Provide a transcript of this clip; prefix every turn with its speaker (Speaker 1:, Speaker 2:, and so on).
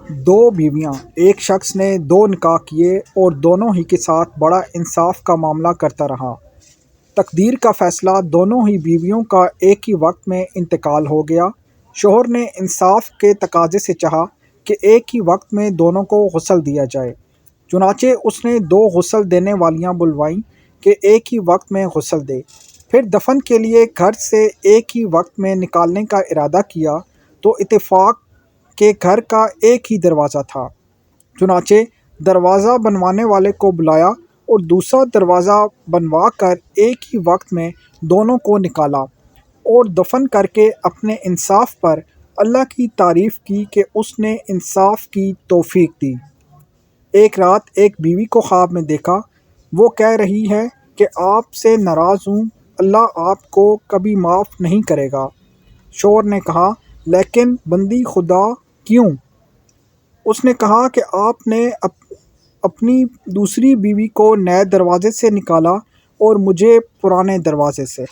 Speaker 1: دو بیویاں۔ ایک شخص نے دو نکاح کیے اور دونوں ہی کے ساتھ بڑا انصاف کا معاملہ کرتا رہا۔ تقدیر کا فیصلہ دونوں ہی بیویوں کا ایک ہی وقت میں انتقال ہو گیا۔ شوہر نے انصاف کے تقاضے سے چاہا کہ ایک ہی وقت میں دونوں کو غسل دیا جائے، چنانچہ اس نے دو غسل دینے والیاں بلوائیں کہ ایک ہی وقت میں غسل دے۔ پھر دفن کے لیے گھر سے ایک ہی وقت میں نکالنے کا ارادہ کیا تو اتفاق کہ گھر کا ایک ہی دروازہ تھا، چنانچہ دروازہ بنوانے والے کو بلایا اور دوسرا دروازہ بنوا کر ایک ہی وقت میں دونوں کو نکالا اور دفن کر کے اپنے انصاف پر اللہ کی تعریف کی کہ اس نے انصاف کی توفیق دی۔ ایک رات ایک بیوی کو خواب میں دیکھا، وہ کہہ رہی ہے کہ آپ سے ناراض ہوں، اللہ آپ کو کبھی معاف نہیں کرے گا۔ شوہر نے کہا، لیکن بندی خدا کیوں؟ اس نے کہا کہ آپ نے اپنی دوسری بیوی کو نئے دروازے سے نکالا اور مجھے پرانے دروازے سے۔